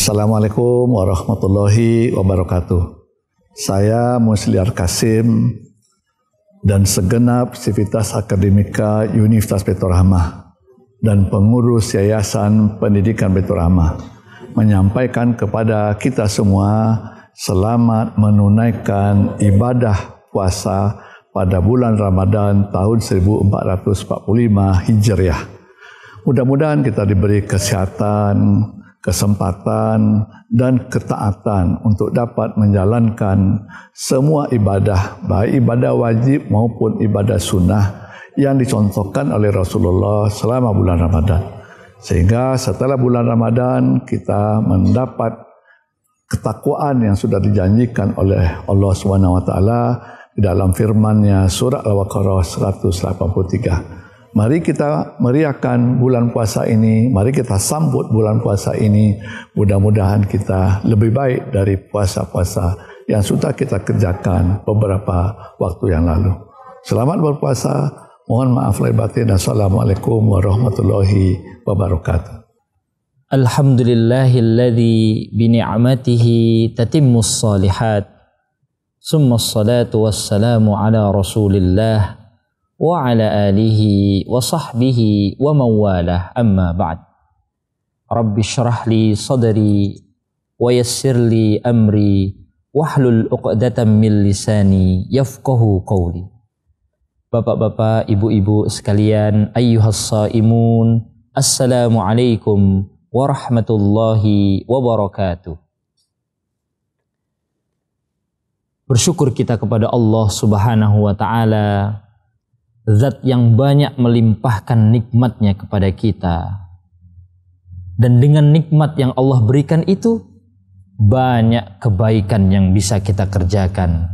Assalamualaikum warahmatullahi wabarakatuh. Saya Musliar Kasim dan segenap sivitas akademika Universitas Baitur Rahmah dan pengurus Yayasan Pendidikan Baitur Rahmah menyampaikan kepada kita semua selamat menunaikan ibadah puasa pada bulan Ramadan tahun 1445 Hijriah. Mudah-mudahan kita diberi kesehatan, kesempatan dan ketaatan untuk dapat menjalankan semua ibadah, baik ibadah wajib maupun ibadah sunnah yang dicontohkan oleh Rasulullah selama bulan Ramadan. Sehingga setelah bulan Ramadan kita mendapat ketakwaan yang sudah dijanjikan oleh Allah SWT di dalam firman-Nya surah Al-Baqarah 183. Mari kita meriahkan bulan puasa ini, mari kita sambut bulan puasa ini. Mudah-mudahan kita lebih baik dari puasa-puasa yang sudah kita kerjakan beberapa waktu yang lalu. Selamat berpuasa, mohon maaf lahir batin. Assalamualaikum warahmatullahi wabarakatuh. Alhamdulillahilladzi bini'matihi tatimmus shalihat. Summa assalatu wassalamu ala Rasulillah wa ala alihi wa sahbihi wa mawalah, amma ba'd. Rabbi syrah li sadri wa yassir li amri wahlul uqdatan min lisani yafqahu qawli. Bapak-bapak, ibu-ibu sekalian, ayyuhas shaimun, assalamu alaikum warahmatullahi wabarakatuh. Bersyukur kita kepada Allah Subhanahu wa ta'ala, Zat yang banyak melimpahkan nikmatnya kepada kita. Dan dengan nikmat yang Allah berikan itu, banyak kebaikan yang bisa kita kerjakan.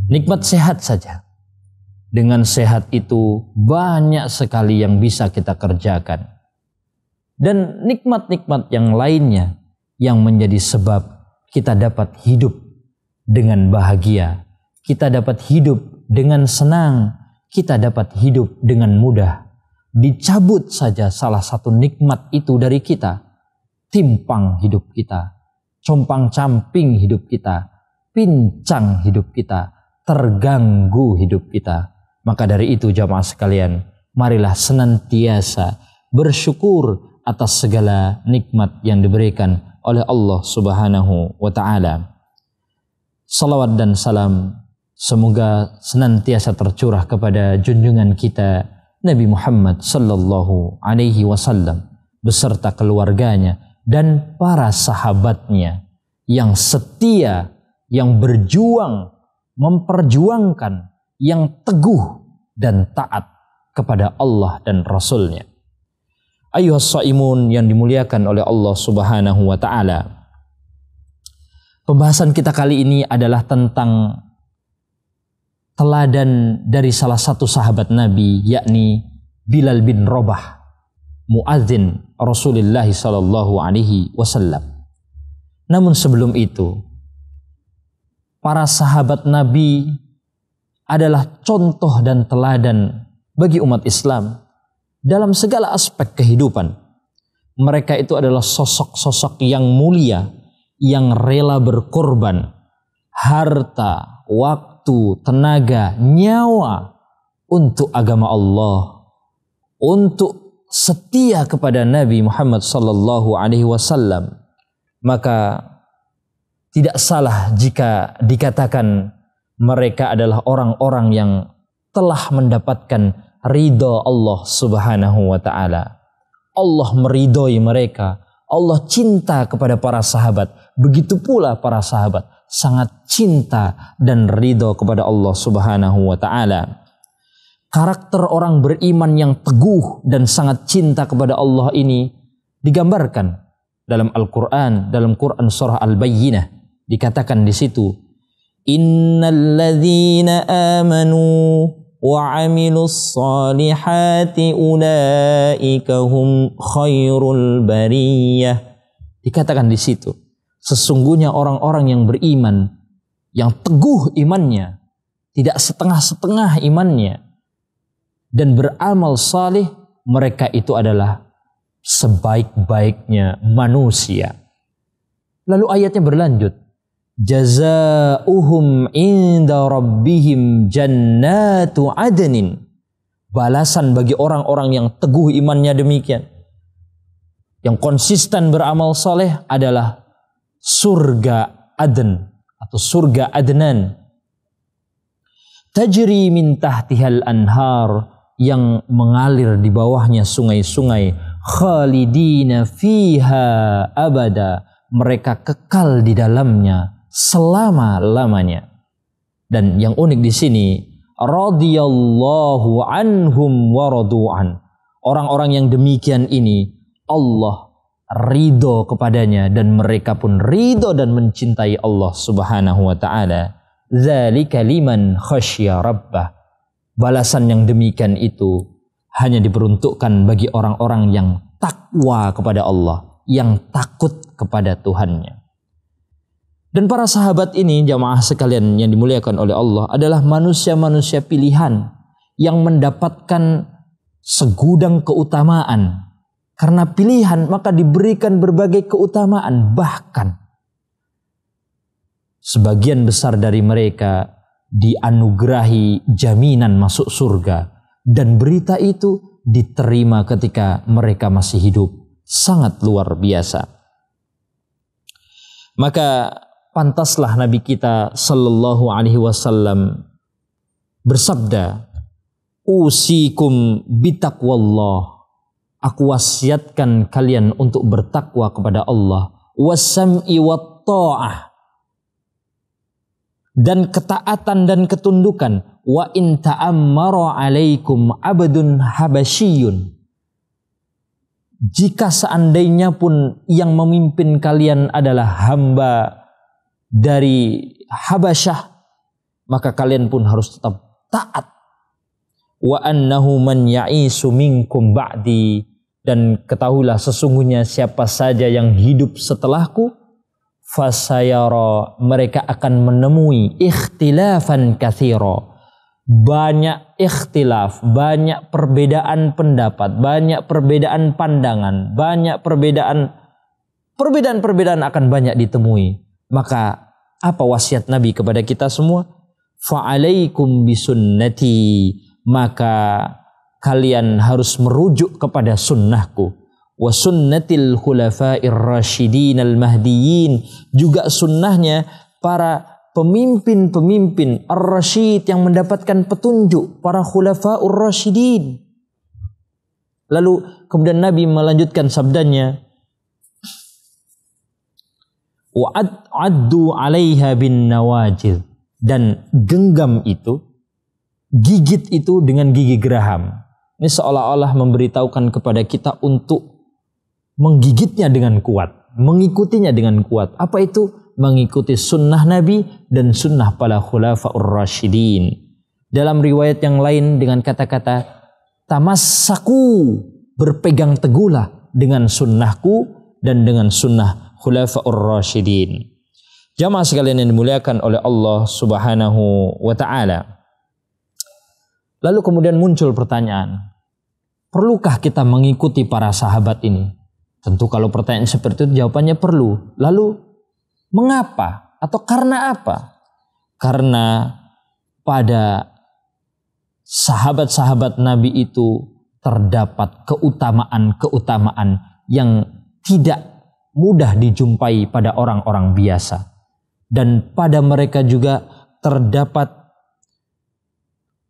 Nikmat sehat saja. Dengan sehat itu, banyak sekali yang bisa kita kerjakan. Dan nikmat-nikmat yang lainnya yang menjadi sebab kita dapat hidup dengan bahagia. Kita dapat hidup dengan senang, kita dapat hidup dengan mudah. Dicabut saja salah satu nikmat itu dari kita, timpang hidup kita, compang-camping hidup kita, pincang hidup kita, terganggu hidup kita. Maka dari itu jamaah sekalian, marilah senantiasa bersyukur atas segala nikmat yang diberikan oleh Allah Subhanahu wa ta'ala. Salawat dan salam semoga senantiasa tercurah kepada junjungan kita Nabi Muhammad sallallahu alaihi wasallam beserta keluarganya dan para sahabatnya yang setia, yang berjuang, memperjuangkan, yang teguh dan taat kepada Allah dan Rasul-Nya. Ayyuhas shaimun yang dimuliakan oleh Allah Subhanahu wa ta'ala. Pembahasan kita kali ini adalah tentang teladan dari salah satu sahabat Nabi, yakni Bilal bin Rabah, muadzin Rasulullah sallallahu alaihi wasallam. Namun sebelum itu, para sahabat Nabi adalah contoh dan teladan bagi umat Islam dalam segala aspek kehidupan. Mereka itu adalah sosok-sosok yang mulia, yang rela berkorban harta, waktu, tenaga, nyawa untuk agama Allah, untuk setia kepada Nabi Muhammad sallallahu alaihi wasallam. Maka tidak salah jika dikatakan mereka adalah orang-orang yang telah mendapatkan ridha Allah Subhanahu wa ta'ala. Allah meridhoi mereka, Allah cinta kepada para sahabat. Begitu pula para sahabat sangat cinta dan ridho kepada Allah Subhanahu wa ta'ala. Karakter orang beriman yang teguh dan sangat cinta kepada Allah ini digambarkan dalam Al-Quran, dalam Quran surah Al-Bayyinah. Dikatakan di situ, innal ladzina amanu wa 'amilus shalihati ulaika hum khairul bariyah. Dikatakan di situ, sesungguhnya orang-orang yang beriman, yang teguh imannya, tidak setengah-setengah imannya, dan beramal saleh, mereka itu adalah sebaik-baiknya manusia. Lalu ayatnya berlanjut, jazaohum inda rabbihim jannatu adnin. Balasan bagi orang-orang yang teguh imannya demikian, yang konsisten beramal saleh, adalah surga Aden atau surga Adnan. Tajri min tahtihal anhar, yang mengalir di bawahnya sungai-sungai. Khalidina fiha abada, mereka kekal di dalamnya selama-lamanya. Dan yang unik di sini, radhiyallahu anhum wa radu'an. Orang-orang yang demikian ini Allah ridho kepadanya dan mereka pun ridho dan mencintai Allah Subhanahu wa taala. Dzalika liman khasyya rabbah. Balasan yang demikian itu hanya diperuntukkan bagi orang-orang yang takwa kepada Allah, yang takut kepada Tuhannya. Dan para sahabat ini, jamaah sekalian yang dimuliakan oleh Allah, adalah manusia-manusia pilihan yang mendapatkan segudang keutamaan. Karena pilihan maka diberikan berbagai keutamaan. Bahkan sebagian besar dari mereka dianugerahi jaminan masuk surga. Dan berita itu diterima ketika mereka masih hidup. Sangat luar biasa. Maka pantaslah Nabi kita sallallahu alaihi wasallam bersabda, usikum bitaqwallah. Aku wasiatkan kalian untuk bertakwa kepada Allah, wasam'i wat ta'ah, dan ketaatan dan ketundukan. Wa in ta'ammara alaikum abdun habasyiyun. Jika seandainya pun yang memimpin kalian adalah hamba dari Habasyah, maka kalian pun harus tetap taat. Wa annahu man ya'isu minkum ba'di, dan ketahuilah sesungguhnya siapa saja yang hidup setelahku, fasayara, mereka akan menemui ikhtilafan katsira, banyak ikhtilaf, banyak perbedaan pendapat, banyak perbedaan pandangan, banyak perbedaan akan banyak ditemui. Maka apa wasiat Nabi kepada kita semua? Fa'alaikum bisunnati, maka kalian harus merujuk kepada sunnahku. Wa sunnatil khulafa'ir rasyidin al-mahdiyyin, juga sunnahnya para pemimpin-pemimpin ar-rasyid yang mendapatkan petunjuk, para khulafa'ur rasyidin. Lalu kemudian Nabi melanjutkan sabdanya, wa'addu 'alaiha bin nawajid, dan genggam itu, gigit itu dengan gigi geraham. Ini seolah-olah memberitahukan kepada kita untuk menggigitnya dengan kuat, mengikutinya dengan kuat. Apa itu? Mengikuti sunnah Nabi dan sunnah para khulafa'ur rasyidin. Dalam riwayat yang lain dengan kata-kata tamassaku, berpegang teguhlah dengan sunnahku dan dengan sunnah khulafa'ur rasyidin. Jamaah sekalian yang dimuliakan oleh Allah Subhanahu wa taala. Lalu kemudian muncul pertanyaan, perlukah kita mengikuti para sahabat ini? Tentu kalau pertanyaan seperti itu jawabannya perlu. Lalu mengapa atau karena apa? Karena pada sahabat-sahabat Nabi itu terdapat keutamaan-keutamaan yang tidak mudah dijumpai pada orang-orang biasa. Dan pada mereka juga terdapat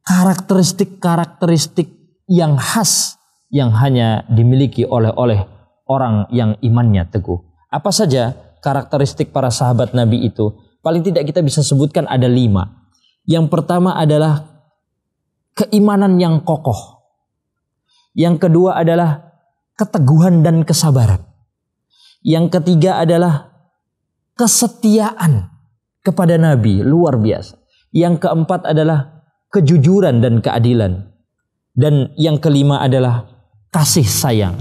karakteristik-karakteristik yang khas yang hanya dimiliki oleh orang yang imannya teguh. Apa saja karakteristik para sahabat Nabi itu? Paling tidak kita bisa sebutkan ada 5. Yang pertama adalah keimanan yang kokoh. Yang kedua adalah keteguhan dan kesabaran. Yang ketiga adalah kesetiaan kepada Nabi, luar biasa. Yang keempat adalah kejujuran dan keadilan. Dan yang kelima adalah kasih sayang.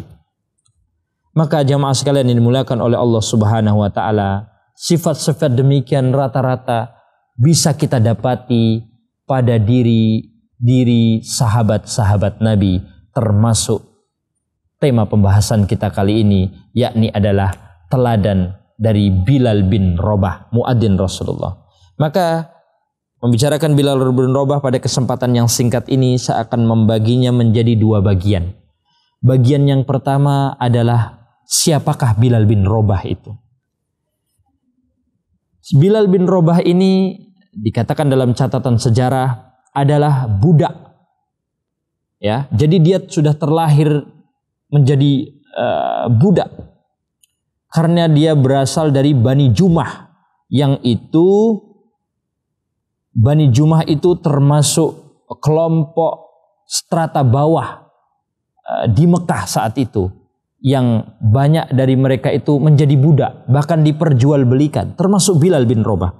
Maka jamaah sekalian yang dimuliakan oleh Allah Subhanahu wa taala, sifat-sifat demikian rata-rata bisa kita dapati pada diri sahabat-sahabat Nabi, termasuk tema pembahasan kita kali ini, yakni adalah teladan dari Bilal bin Rabah, muadzin Rasulullah. Maka membicarakan Bilal bin Rabah pada kesempatan yang singkat ini, saya akan membaginya menjadi dua bagian. Bagian yang pertama adalah siapakah Bilal bin Rabah itu. Bilal bin Rabah ini dikatakan dalam catatan sejarah adalah budak. Ya, jadi dia sudah terlahir menjadi budak karena dia berasal dari Bani Jumah, yang itu Bani Jumah itu termasuk kelompok strata bawah di Mekah saat itu, yang banyak dari mereka itu menjadi budak, bahkan diperjualbelikan, termasuk Bilal bin Rabah.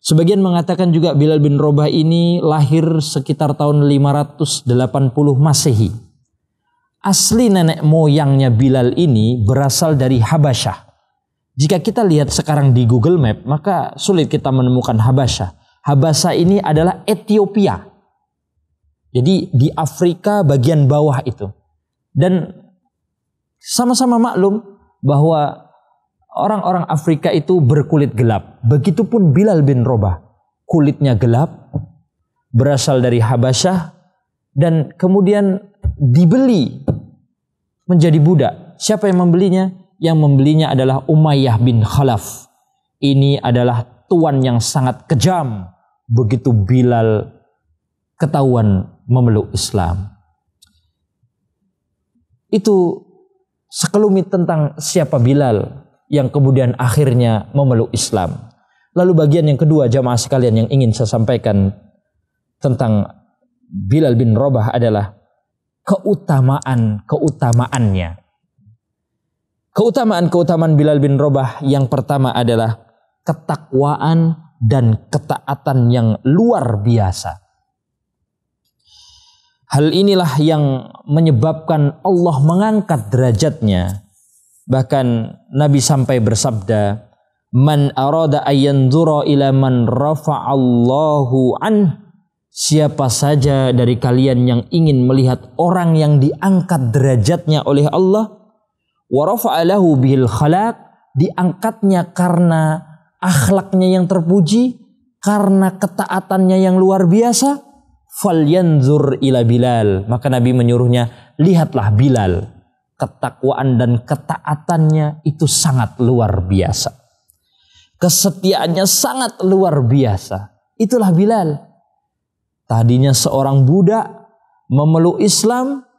Sebagian mengatakan juga Bilal bin Rabah ini lahir sekitar tahun 580 Masehi. Asli nenek moyangnya Bilal ini berasal dari Habasyah. Jika kita lihat sekarang di Google Map, maka sulit kita menemukan Habasyah. Habasyah ini adalah Ethiopia. Jadi di Afrika bagian bawah itu. Dan sama-sama maklum bahwa orang-orang Afrika itu berkulit gelap. Begitupun Bilal bin Rabah. Kulitnya gelap, berasal dari Habasyah, dan kemudian dibeli menjadi budak. Siapa yang membelinya? Yang membelinya adalah Umayyah bin Khalaf. Ini adalah tuan yang sangat kejam. Begitu Bilal ketahuan memeluk Islam. Itu sekelumit tentang siapa Bilal yang kemudian akhirnya memeluk Islam. Lalu bagian yang kedua, jamaah sekalian, yang ingin saya sampaikan tentang Bilal bin Rabah adalah keutamaannya. Keutamaan Bilal bin Rabah yang pertama adalah ketakwaan dan ketaatan yang luar biasa. Hal inilah yang menyebabkan Allah mengangkat derajatnya. Bahkan Nabi sampai bersabda, "Man arada ayanzura ila man rafa'allahu an." Siapa saja dari kalian yang ingin melihat orang yang diangkat derajatnya oleh Allah, wa rafa'alahu bil khalaq, diangkatnya karena akhlaknya yang terpuji, karena ketaatannya yang luar biasa, falyanzur ila Bilal. Maka Nabi menyuruhnya, lihatlah Bilal. Ketakwaan dan ketaatannya itu sangat luar biasa. Kesetiaannya sangat luar biasa. Itulah Bilal. Tadinya seorang budak, memeluk Islam,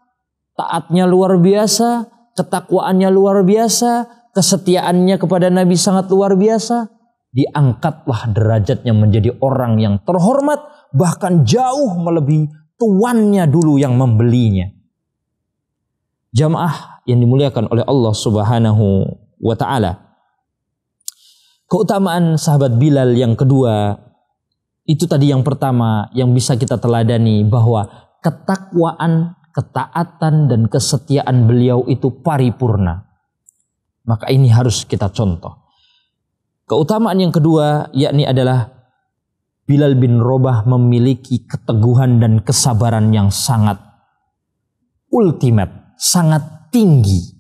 taatnya luar biasa, ketakwaannya luar biasa, kesetiaannya kepada Nabi sangat luar biasa. Diangkatlah derajatnya menjadi orang yang terhormat, bahkan jauh melebihi tuannya dulu yang membelinya. Jamaah yang dimuliakan oleh Allah Subhanahu wa ta'ala. Keutamaan sahabat Bilal yang kedua, itu tadi yang pertama yang bisa kita teladani, bahwa ketakwaan, ketaatan dan kesetiaan beliau itu paripurna. Maka ini harus kita contoh. Keutamaan yang kedua yakni adalah Bilal bin Rabah memiliki keteguhan dan kesabaran yang sangat ultimate, sangat tinggi.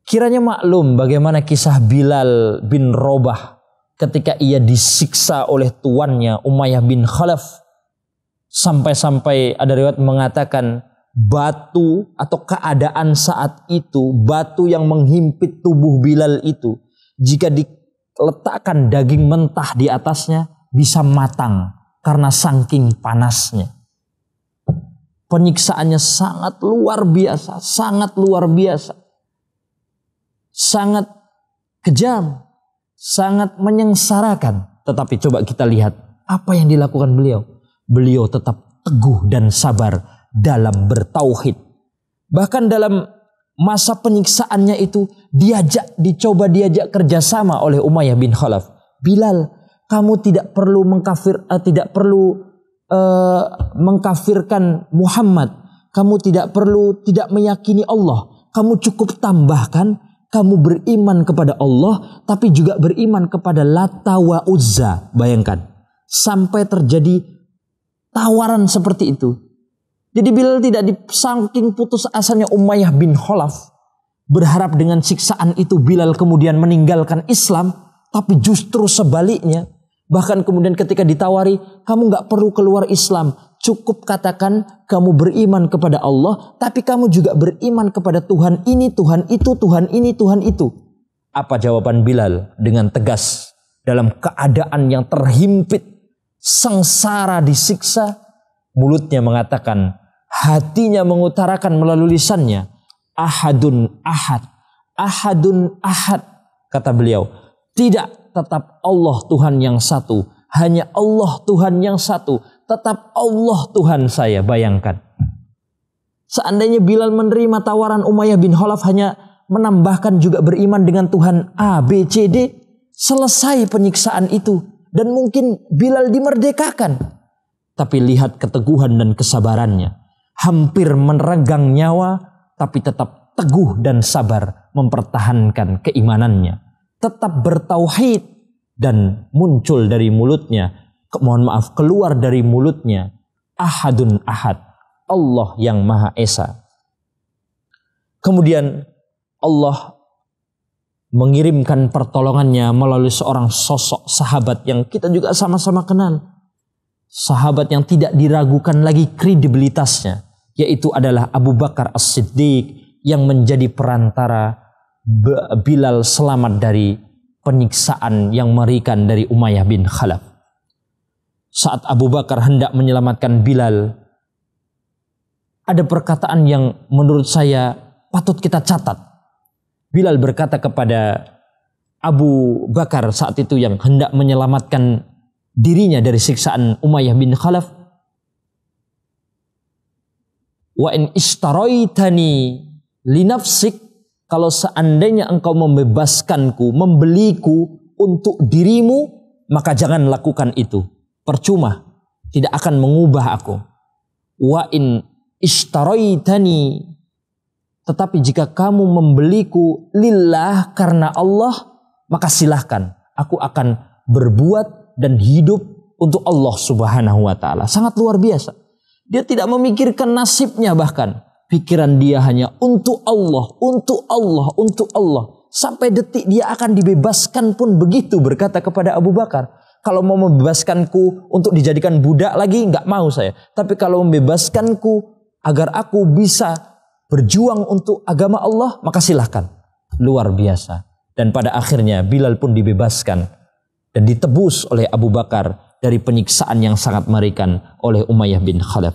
Kiranya maklum bagaimana kisah Bilal bin Rabah ketika ia disiksa oleh tuannya Umayyah bin Khalaf. Sampai-sampai ada riwayat mengatakan batu atau keadaan saat itu, batu yang menghimpit tubuh Bilal itu, jika diletakkan daging mentah di atasnya bisa matang karena saking panasnya. Penyiksaannya sangat luar biasa, sangat luar biasa, sangat kejam, sangat menyengsarakan. Tetapi coba kita lihat apa yang dilakukan beliau. Beliau tetap teguh dan sabar dalam bertauhid. Bahkan dalam masa penyiksaannya itu diajak kerjasama oleh Umayyah bin Khalaf. Bilal, kamu tidak perlu mengkafirkan Muhammad. Kamu tidak meyakini Allah. Kamu cukup tambahkan, kamu beriman kepada Allah, tapi juga beriman kepada Lata wa Uzza. Bayangkan, sampai terjadi tawaran seperti itu. Jadi Bilal tidak saking putus asanya Umayyah bin Khalaf berharap dengan siksaan itu Bilal kemudian meninggalkan Islam, tapi justru sebaliknya. Bahkan kemudian ketika ditawari, kamu gak perlu keluar Islam, cukup katakan kamu beriman kepada Allah, tapi kamu juga beriman kepada Tuhan ini, Tuhan itu, Tuhan ini, Tuhan itu. Apa jawaban Bilal dengan tegas dalam keadaan yang terhimpit, sengsara, disiksa? Mulutnya mengatakan, hatinya mengutarakan melalui lisannya, ahadun ahad, ahadun ahad. Kata beliau, tidak, tetap Allah Tuhan yang satu, hanya Allah Tuhan yang satu, tetap Allah Tuhan saya. Bayangkan, seandainya Bilal menerima tawaran Umayyah bin Khalaf hanya menambahkan juga beriman dengan Tuhan A, B, C, D, selesai penyiksaan itu dan mungkin Bilal dimerdekakan. Tapi lihat keteguhan dan kesabarannya, hampir meregang nyawa, tapi tetap teguh dan sabar mempertahankan keimanannya, tetap bertauhid, dan muncul dari mulutnya, keluar dari mulutnya, ahadun ahad, Allah yang Maha Esa. Kemudian Allah mengirimkan pertolongannya melalui seorang sosok sahabat yang kita juga sama-sama kenal. Sahabat yang tidak diragukan lagi kredibilitasnya, yaitu adalah Abu Bakar As-Siddiq yang menjadi perantara Bilal selamat dari penyiksaan yang mengerikan dari Umayyah bin Khalaf. Saat Abu Bakar hendak menyelamatkan Bilal, ada perkataan yang menurut saya patut kita catat. Bilal berkata kepada Abu Bakar saat itu yang hendak menyelamatkan dirinya dari siksaan Umayyah bin Khalaf, wa in ishtaraitani li nafsik, kalau seandainya engkau membebaskanku, membeliku untuk dirimu, maka jangan lakukan itu. Percuma, tidak akan mengubah aku. Wa in ishtaraitani, tetapi jika kamu membeliku lillah, karena Allah, maka silahkan. Aku akan berbuat dan hidup untuk Allah Subhanahu wa ta'ala. Sangat luar biasa. Dia tidak memikirkan nasibnya bahkan. Pikiran dia hanya untuk Allah, untuk Allah, untuk Allah. Sampai detik dia akan dibebaskan pun begitu berkata kepada Abu Bakar. Kalau mau membebaskanku untuk dijadikan budak lagi, nggak mau saya. Tapi kalau membebaskanku agar aku bisa berjuang untuk agama Allah, maka silahkan. Luar biasa. Dan pada akhirnya Bilal pun dibebaskan dan ditebus oleh Abu Bakar dari penyiksaan yang sangat mengerikan oleh Umayyah bin Khalaf.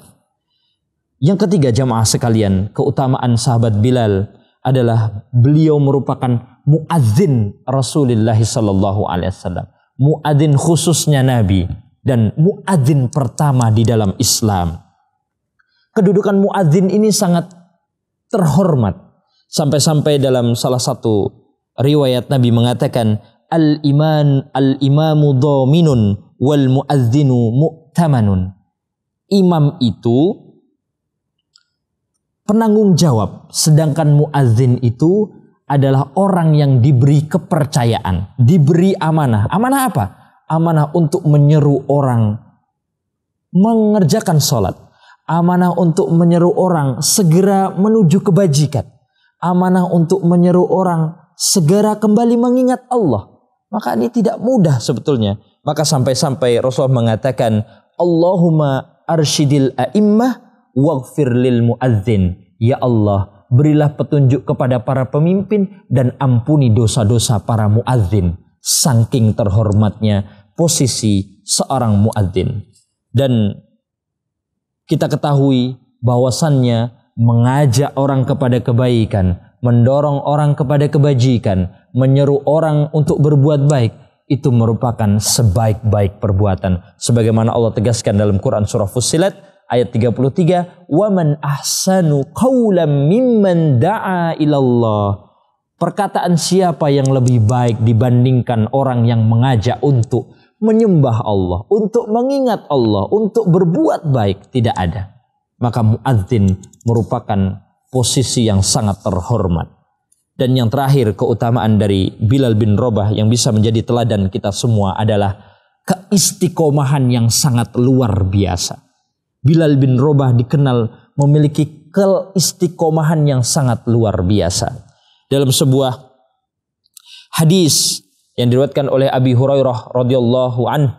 Yang ketiga, jamaah sekalian, keutamaan sahabat Bilal adalah beliau merupakan muadzin Rasulullah sallallahu alaihi wasallam, muadzin khususnya Nabi dan muadzin pertama di dalam Islam. Kedudukan muadzin ini sangat terhormat, sampai-sampai dalam salah satu riwayat Nabi mengatakan al-imamu dhaminun wal muadzinu mu'tamanun. Imam itu penanggung jawab, sedangkan muadzin itu adalah orang yang diberi kepercayaan, diberi amanah. Amanah apa? Amanah untuk menyeru orang mengerjakan sholat, amanah untuk menyeru orang segera menuju kebajikan, amanah untuk menyeru orang segera kembali mengingat Allah. Maka ini tidak mudah sebetulnya. Maka sampai-sampai Rasulullah mengatakan, Allahumma arsyidil a'immah waghfir lil muadzin. Ya Allah, berilah petunjuk kepada para pemimpin dan ampuni dosa-dosa para muadzin. Saking terhormatnya posisi seorang muadzin. Dan kita ketahui bahwasannya mengajak orang kepada kebaikan, mendorong orang kepada kebajikan, menyeru orang untuk berbuat baik, itu merupakan sebaik-baik perbuatan. Sebagaimana Allah tegaskan dalam Quran surah Fussilat ayat 33, wa man ahsanu qawlan mimman da'a ilallah. Perkataan siapa yang lebih baik dibandingkan orang yang mengajak untuk menyembah Allah, untuk mengingat Allah, untuk berbuat baik? Tidak ada. Maka muadzin merupakan posisi yang sangat terhormat. Dan yang terakhir, keutamaan dari Bilal bin Rabah yang bisa menjadi teladan kita semua adalah keistiqomahan yang sangat luar biasa. Bilal bin Rabah dikenal memiliki keistiqomahan yang sangat luar biasa. Dalam sebuah hadis yang diriwayatkan oleh Abi Hurairah radhiyallahu anhu,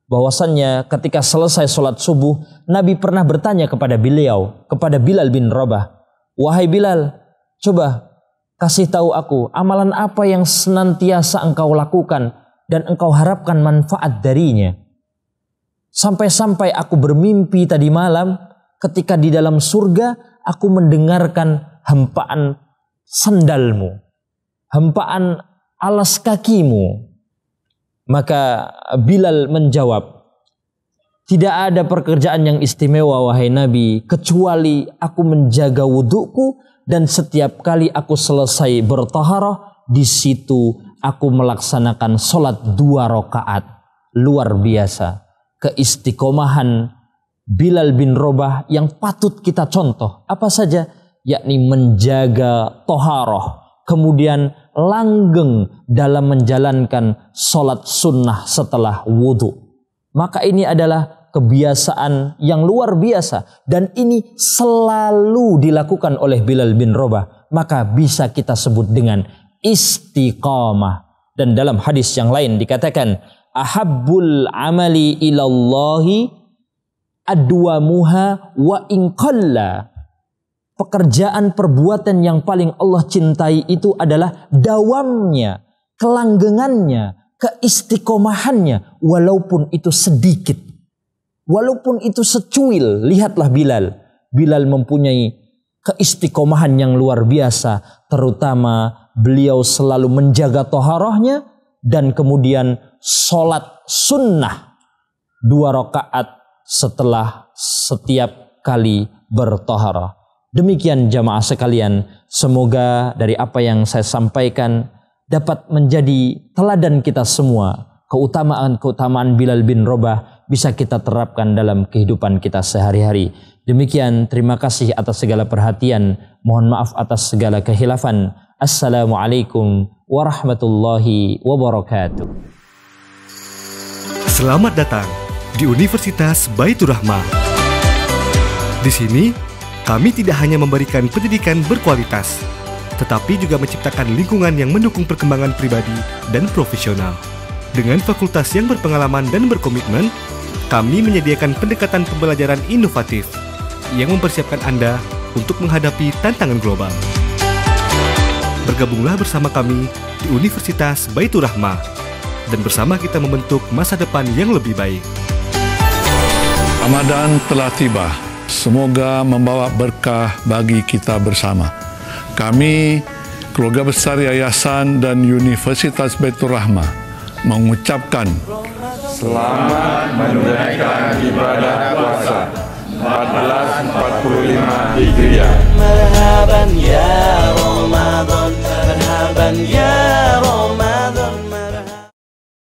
bahwasannya ketika selesai sholat subuh, Nabi pernah bertanya kepada beliau, kepada Bilal bin Rabah, "Wahai Bilal, coba kasih tahu aku amalan apa yang senantiasa engkau lakukan dan engkau harapkan manfaat darinya. Sampai-sampai aku bermimpi tadi malam ketika di dalam surga aku mendengarkan hempaan sandalmu, hempaan alas kakimu." Maka Bilal menjawab, "Tidak ada pekerjaan yang istimewa wahai Nabi, kecuali aku menjaga wudhuku, dan setiap kali aku selesai bertaharah, di situ aku melaksanakan sholat 2 rakaat." Luar biasa keistiqomahan Bilal bin Rabah yang patut kita contoh. Apa saja? Yakni menjaga taharah, kemudian langgeng dalam menjalankan sholat sunnah setelah wudhu. Maka ini adalah kebiasaan yang luar biasa, dan ini selalu dilakukan oleh Bilal bin Rabah. Maka bisa kita sebut dengan istiqamah. Dan dalam hadis yang lain dikatakan, ahabbul amali ilallahi adwamuha wa in qalla. Pekerjaan perbuatan yang paling Allah cintai itu adalah dawamnya, kelanggengannya, keistiqomahannya, walaupun itu sedikit, walaupun itu secuil. Lihatlah Bilal. Bilal mempunyai keistiqomahan yang luar biasa, terutama beliau selalu menjaga taharahnya dan kemudian sholat sunnah 2 rakaat setelah setiap kali bertaharah. Demikian jamaah sekalian, semoga dari apa yang saya sampaikan dapat menjadi teladan kita semua. Keutamaan-keutamaan Bilal bin Rabah bisa kita terapkan dalam kehidupan kita sehari-hari. Demikian, terima kasih atas segala perhatian. Mohon maaf atas segala kehilafan. Assalamualaikum warahmatullahi wabarakatuh. Selamat datang di Universitas Baitur Rahmah. Di sini kami tidak hanya memberikan pendidikan berkualitas, tetapi juga menciptakan lingkungan yang mendukung perkembangan pribadi dan profesional. Dengan fakultas yang berpengalaman dan berkomitmen, kami menyediakan pendekatan pembelajaran inovatif yang mempersiapkan Anda untuk menghadapi tantangan global. Bergabunglah bersama kami di Universitas Baitur Rahmah, dan bersama kita membentuk masa depan yang lebih baik. Ramadan telah tiba. Semoga membawa berkah bagi kita bersama. Kami, keluarga besar Yayasan dan Universitas Baitur Rahmah, mengucapkan selamat menunaikan ibadah puasa 1445 Hijriah.